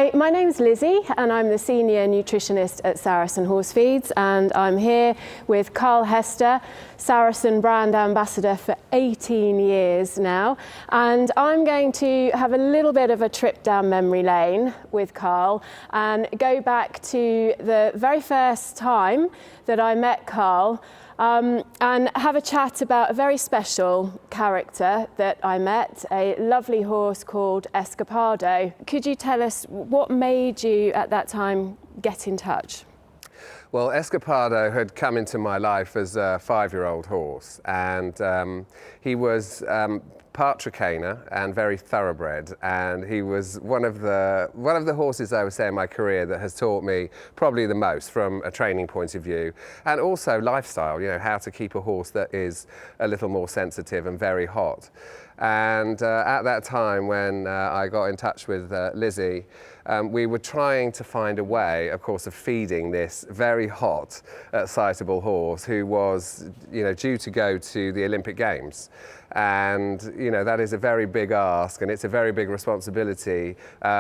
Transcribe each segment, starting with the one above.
Hi, my name's Lizzie and I'm the Senior Nutritionist at Saracen Horse Feeds, and I'm here with Carl Hester, Saracen brand ambassador for 18 years now, and I'm going to have a little bit of a trip down memory lane with Carl and go back to the very first time that I met Carl and have a chat about a very special character that I met, a lovely horse called Escapado. Could you tell us what made you at that time get in touch? Well, Escapado had come into my life as a 5-year-old horse, and he was part Trakehner and very thoroughbred, and he was one of the horses, I would say, in my career that has taught me probably the most from a training point of view, and also lifestyle, you know, how to keep a horse that is a little more sensitive and very hot. And at that time when I got in touch with Lizzie, we were trying to find a way, of course, of feeding this very hot, excitable horse who was, you know, due to go to the Olympic Games. And, you know, that is a very big ask, and it's a very big responsibility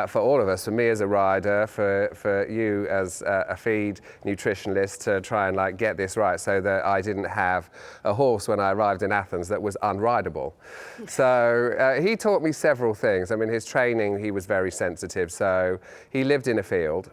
for all of us, for me as a rider, for you as a feed nutritionist, to try and like get this right so that I didn't have a horse when I arrived in Athens that was unrideable. So he taught me several things. I mean, his training, he was very sensitive, so he lived in a field,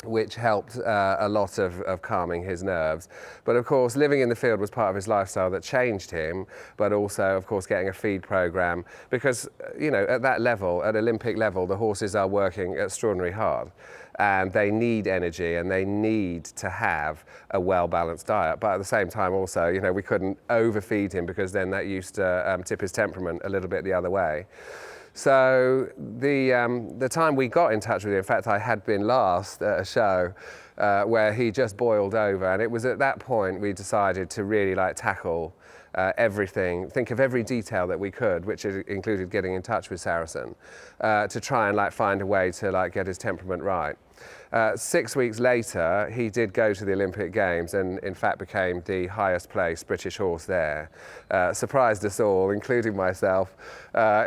which helped a lot of calming his nerves. But of course, living in the field was part of his lifestyle that changed him, but also, of course, getting a feed program, because, you know, at that level, at Olympic level, the horses are working extraordinarily hard, and they need energy and they need to have a well-balanced diet. But at the same time also, you know, we couldn't overfeed him, because then that used to tip his temperament a little bit the other way. So the time we got in touch with him, in fact, I had been last at a show where he just boiled over, and it was at that point we decided to really like tackle everything, think of every detail that we could, which included getting in touch with Saracen, to try and like find a way to like get his temperament right. 6 weeks later, he did go to the Olympic Games and in fact became the highest placed British horse there. Surprised us all, including myself,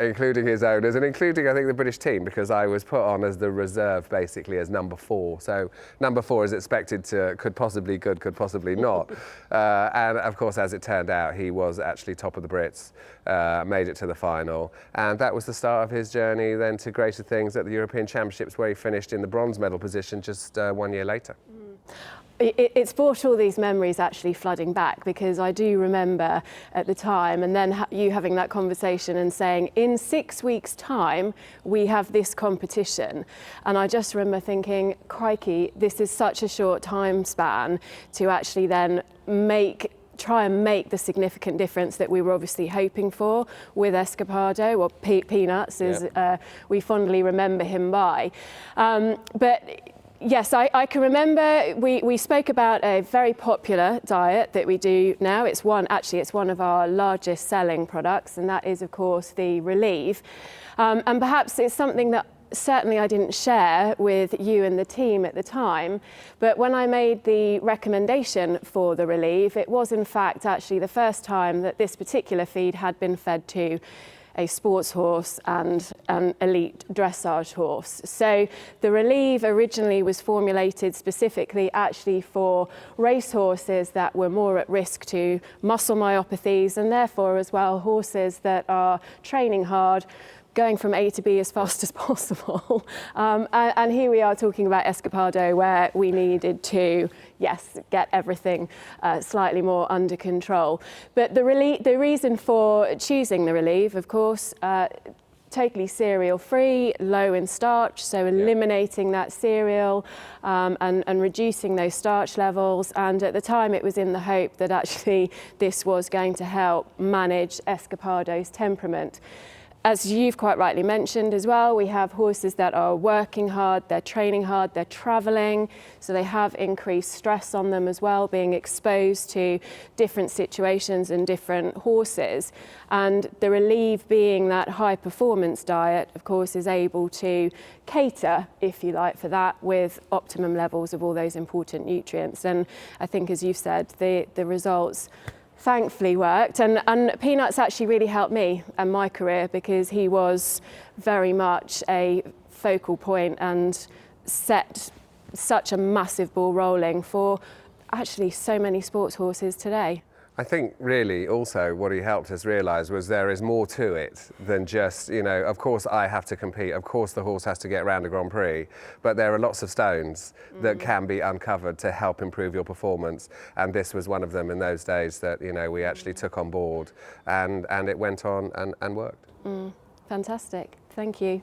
including his owners, and including, I think, the British team, because I was put on as the reserve, basically as number 4. So number 4 is expected to, could possibly good, could possibly not. And of course, as it turned out, he was actually top of the Brits, made it to the final. And that was the start of his journey then to greater things at the European Championships, where he finished in the bronze medal position just 1 year later. It's brought all these memories actually flooding back, because I do remember at the time, and then you having that conversation and saying, in 6 weeks' time, we have this competition. And I just remember thinking, crikey, this is such a short time span to actually then try and make the significant difference that we were obviously hoping for with Escapado, or Peanuts, as we fondly remember him by. But yes, I can remember we spoke about a very popular diet that we do now. It's one of our largest selling products, and that is, of course, the RE-LEVE. And perhaps it's something that certainly I didn't share with you and the team at the time, but when I made the recommendation for the RE-LEVE, it was in fact actually the first time that this particular feed had been fed to a sports horse and an elite dressage horse. So the RE-LEVE originally was formulated specifically actually for race horses that were more at risk to muscle myopathies, and therefore as well horses that are training hard, going from A to B as fast as possible. And here we are talking about Escapado, where we needed to, yes, get everything slightly more under control. But the reason for choosing the RE-LEVE, of course, totally cereal-free, low in starch, so eliminating that cereal and reducing those starch levels. And at the time, it was in the hope that actually this was going to help manage Escapado's temperament. As you've quite rightly mentioned as well, we have horses that are working hard, they're training hard, they're travelling, so they have increased stress on them as well, being exposed to different situations and different horses. And the RE-LEVE, being that high performance diet, of course, is able to cater, if you like, for that with optimum levels of all those important nutrients. And I think, as you've said, the results thankfully worked, and Peanuts actually really helped me and my career, because he was very much a focal point and set such a massive ball rolling for actually so many sports horses today. I think really also what he helped us realise was there is more to it than just, you know, of course I have to compete, of course the horse has to get around a Grand Prix, but there are lots of stones that can be uncovered to help improve your performance, and this was one of them in those days that, you know, we actually took on board, and it went on and worked. Fantastic, thank you.